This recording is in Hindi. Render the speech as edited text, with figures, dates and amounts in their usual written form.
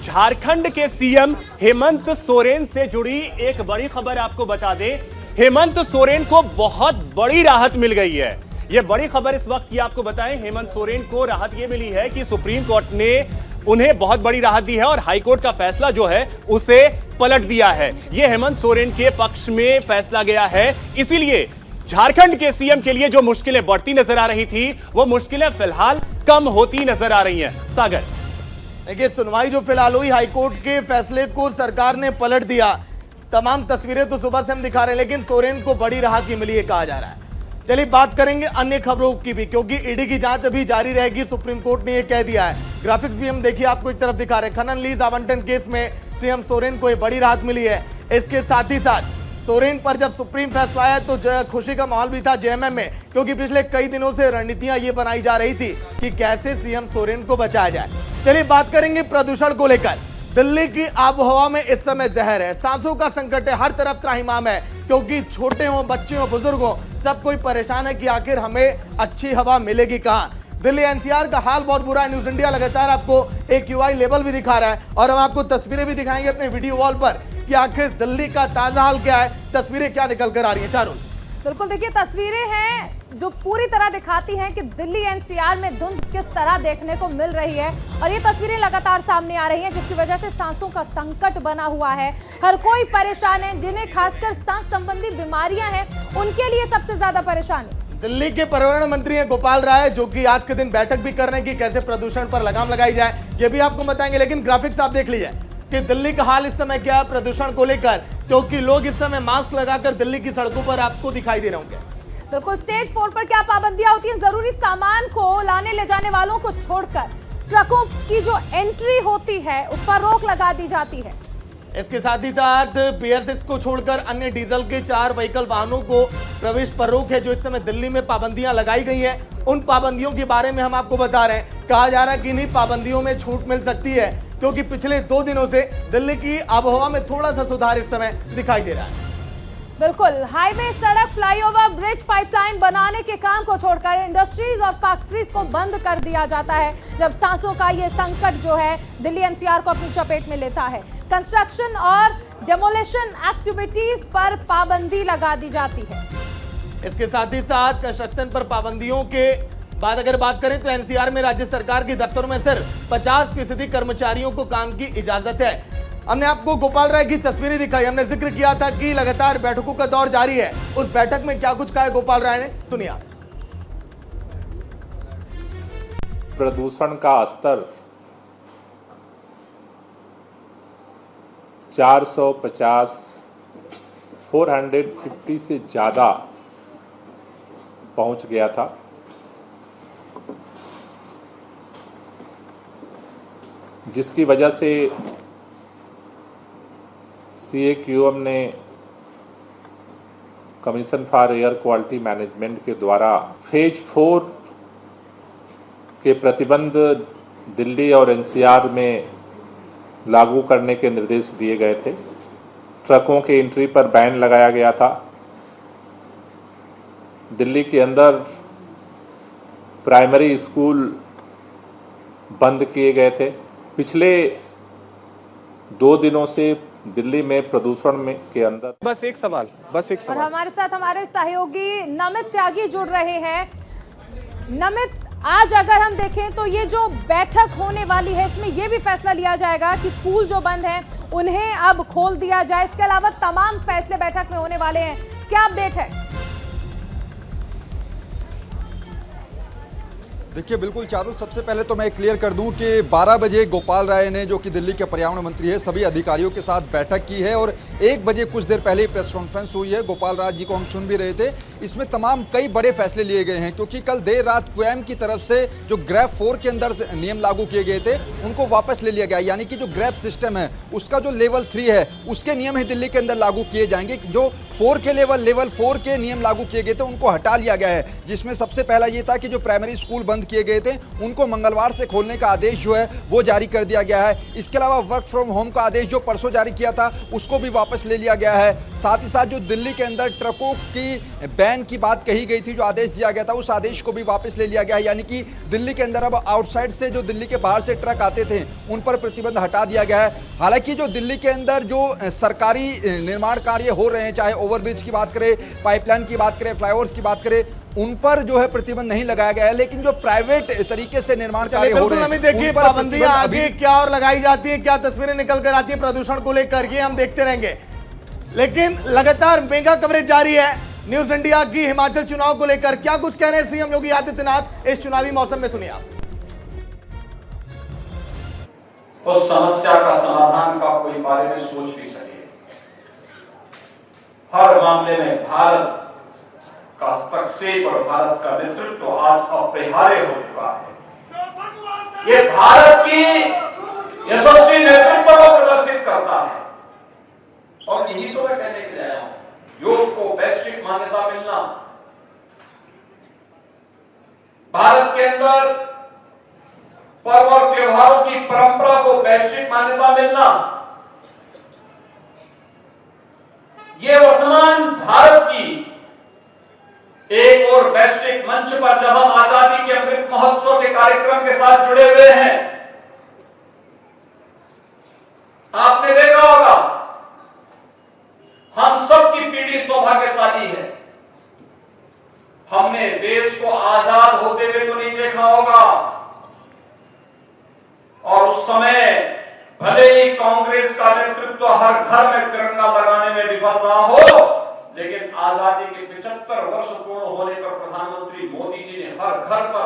झारखंड के सीएम हेमंत सोरेन से जुड़ी एक बड़ी खबर आपको बता दें। हेमंत सोरेन को बहुत बड़ी राहत मिल गई है। यह बड़ी खबर इस वक्त की आपको बताएं, हेमंत सोरेन को राहत यह मिली है कि सुप्रीम कोर्ट ने उन्हें बहुत बड़ी राहत दी है और हाईकोर्ट का फैसला जो है उसे पलट दिया है। यह हेमंत सोरेन के पक्ष में फैसला गया है, इसीलिए झारखंड के सीएम के लिए जो मुश्किलें बढ़ती नजर आ रही थी वो मुश्किलें फिलहाल कम होती नजर आ रही हैं। सागर, देखिए, सुनवाई जो फिलहाल हुई, हाईकोर्ट के फैसले को सरकार ने पलट दिया। तमाम तस्वीरें तो सुबह से हम दिखा रहे हैं, लेकिन सोरेन को बड़ी राहत की मिली है कहा जा रहा है। चलिए बात करेंगे अन्य खबरों की भी, क्योंकि ईडी की जांच अभी जारी रहेगी, सुप्रीम कोर्ट ने यह कह दिया है। ग्राफिक्स भी हम देखिए आपको एक तरफ दिखा रहे हैं। खनन लीज आवंटन केस में सीएम सोरेन को यह बड़ी राहत मिली है। इसके साथ ही साथ सोरेन पर जब सुप्रीम फैसला आया तो खुशी का माहौल भी था जेएमएम में, क्योंकि पिछले कई दिनों से रणनीतियां ये बनाई जा रही थी कि कैसे सीएम सोरेन को बचाया जाए। चलिए बात करेंगे प्रदूषण को लेकर। दिल्ली की आबोहवा में इस समय जहर है, सांसों का संकट है, हर तरफ त्राहिमाम है, क्योंकि छोटे हो, बच्चे हो, बुजुर्ग हो, सब कोई परेशान है कि आखिर हमें अच्छी हवा मिलेगी कहां। दिल्ली एनसीआर का हाल बहुत बुरा है। न्यूज इंडिया लगातार आपको AQI लेवल भी दिखा रहा है और हम आपको तस्वीरें भी दिखाएंगे अपने वीडियो वॉल पर कि आखिर दिल्ली का ताजा हाल क्या है, तस्वीरें क्या निकल कर आ रही हैं। चारुल, बिल्कुल, देखिए तस्वीरें हैं जो पूरी तरह दिखाती हैं कि दिल्ली एनसीआर में धुंध किस तरह देखने को मिल रही है और ये तस्वीरें लगातार सामने आ रही हैं, जिसकी वजह से सांसों का संकट बना हुआ है। हर कोई परेशान है, जिन्हें खासकर सांस संबंधी बीमारियां हैं उनके लिए सबसे ज्यादा परेशानी। दिल्ली के पर्यावरण मंत्री हैं गोपाल राय, जो कि आज के दिन बैठक भी कर रहे हैं कि कैसे प्रदूषण पर लगाम लगाई जाए, ये भी आपको बताएंगे। लेकिन ग्राफिक्स आप देख लीजिए कि दिल्ली का हाल इस समय क्या है प्रदूषण को लेकर, क्योंकि लोग इस समय मास्क लगाकर दिल्ली की सड़कों पर आपको दिखाई दे रहे होंगे। बिल्कुल, स्टेज 4 पर क्या पाबंदियां होती हैं? जरूरी सामान को लाने ले जाने वालों को छोड़कर ट्रकों की जो एंट्री होती है उस पर रोक लगा दी जाती है। इसके साथ ही साथ BS6 को छोड़कर अन्य डीजल के 4 व्हीकल वाहनों को प्रवेश पर रोक है, जो इस समय दिल्ली में पाबंदियां लगाई गई हैं। उन पाबंदियों के बारे में हम आपको बता रहे हैं। कहा जा रहा है कि इन्हीं पाबंदियों में छूट मिल सकती है, क्योंकि पिछले 2 दिनों से दिल्ली की आबोहवा में थोड़ा सा सुधार इस समय दिखाई दे रहा है। बिल्कुल, हाईवे, सड़क, फ्लाईओवर, ब्रिज, पाइपलाइन बनाने के काम को छोड़कर इंडस्ट्रीज और फैक्ट्रीज को बंद कर दिया जाता है जब सांसों का ये संकट जो है दिल्ली एनसीआर को अपनी चपेट में लेता है। कंस्ट्रक्शन और डेमोलिशन एक्टिविटीज पर पाबंदी लगा दी जाती है। इसके साथ ही साथ कंस्ट्रक्शन पर पाबंदियों के बाद अगर बात करें तो एनसीआर में राज्य सरकार के दफ्तरों में सिर्फ 50% कर्मचारियों को काम की इजाजत है। हमने आपको गोपाल राय की तस्वीरें दिखाई, हमने जिक्र किया था कि लगातार बैठकों का दौर जारी है। उस बैठक में क्या कुछ कहा है गोपाल राय ने, सुनिए आप। प्रदूषण का स्तर 450 से ज्यादा पहुंच गया था। जिसकी वजह से CAQM ने commission for air quality management के द्वारा फेज 4 के प्रतिबंध दिल्ली और NCR में लागू करने के निर्देश दिए गए थे। ट्रकों के एंट्री पर बैन लगाया गया था। दिल्ली के अंदर प्राइमरी स्कूल बंद किए गए थे। पिछले 2 दिनों से दिल्ली में प्रदूषण में के अंदर बस एक सवाल और हमारे साथ हमारे सहयोगी नमित त्यागी जुड़ रहे हैं। नमित, आज अगर हम देखें तो ये जो बैठक होने वाली है इसमें ये भी फैसला लिया जाएगा कि स्कूल जो बंद हैं उन्हें अब खोल दिया जाए। इसके अलावा तमाम फैसले बैठक में होने वाले हैं, क्या अपडेट है? देखिए, बिल्कुल चारुल, सबसे पहले तो मैं क्लियर कर दूं कि 12 बजे गोपाल राय ने, जो कि दिल्ली के पर्यावरण मंत्री है, सभी अधिकारियों के साथ बैठक की है और 1 बजे कुछ देर पहले ही प्रेस कॉन्फ्रेंस हुई है। गोपाल राय जी को हम सुन भी रहे थे। इसमें तमाम कई बड़े फैसले लिए गए हैं, क्योंकि कल देर रात क्यूएम की तरफ से जो ग्रैप 4 के अंदर नियम लागू किए गए थे उनको वापस ले लिया गया। यानी कि जो ग्रैप सिस्टम है उसका जो लेवल 3 है उसके नियम ही दिल्ली के अंदर लागू किए जाएंगे। जो 4 के लेवल 4 के नियम लागू किए गए थे उनको हटा लिया गया है, जिसमें सबसे पहला ये था कि जो प्राइमरी स्कूल बंद किए गए थे उनको मंगलवार से खोलने का आदेश जो है वो जारी कर दिया गया है। इसके अलावा वर्क फ्रॉम होम का आदेश जो परसों जारी किया था उसको भी वापस ले लिया गया है। साथ ही साथ जो दिल्ली के अंदर ट्रकों की बैन बैन की बात कही गई थी, जो आदेश दिया गया था, उस आदेश को भी वापस ले लिया गया है। यानी कि दिल्ली के अंदर अब आउटसाइड से, जो दिल्ली के बाहर से ट्रक आते थे, उन पर प्रतिबंध हटा दिया गया है। हालांकि जो दिल्ली के अंदर जो सरकारी निर्माण कार्य हो रहे हैं, चाहे ओवरब्रिज की बात करें, पाइपलाइन की बात करें, फ्लाईओवर्स की बात करें, उन पर जो है प्रतिबंध नहीं लगाया गया है। लेकिन जो प्राइवेट तरीके से निर्माण कार्य हो रहे हैं, देखिए उन पर पाबंदियां प्रतिबंध आगे क्या और लगाई जाती है, क्या तस्वीरें निकल कर आती है प्रदूषण को लेकर, ये हम देखते रहेंगे। लेकिन लगातार मेगा कवरेज जारी है न्यूज इंडिया की हिमाचल चुनाव को लेकर। क्या कुछ कह रहे हैं सीएम योगी आदित्यनाथ इस चुनावी मौसम में, सुनिए आप। उस समस्या का समाधान का कोई बारे में सोच भी सके। हर मामले में भारत का हस्तक्षेप और भारत का नेतृत्व आज अपरिहार्य हो चुका है। ये भारत की यशस्वी नेतृत्व को प्रदर्शित करता है। और यही तो मैं कहने के लिए आया हूं, योग को वैश्विक मान्यता मिलना, भारत के अंदर पर्व और त्योहारों की परंपरा को वैश्विक मान्यता मिलना, ये वर्तमान भारत की एक और वैश्विक मंच पर जब हम आजादी के अमृत महोत्सव के कार्यक्रम के साथ जुड़े हुए हैं, आपने देखा होगा हम सबकी पीढ़ी सौभाग्यशाली है। हमने देश को आजाद होते हुए तो नहीं देखा होगा, और उस समय भले ही कांग्रेस का नेतृत्व हर घर में तिरंगा लगाने में विफल रहा हो, लेकिन आजादी के 75 वर्ष पूर्ण होने पर प्रधानमंत्री मोदी जी ने हर घर पर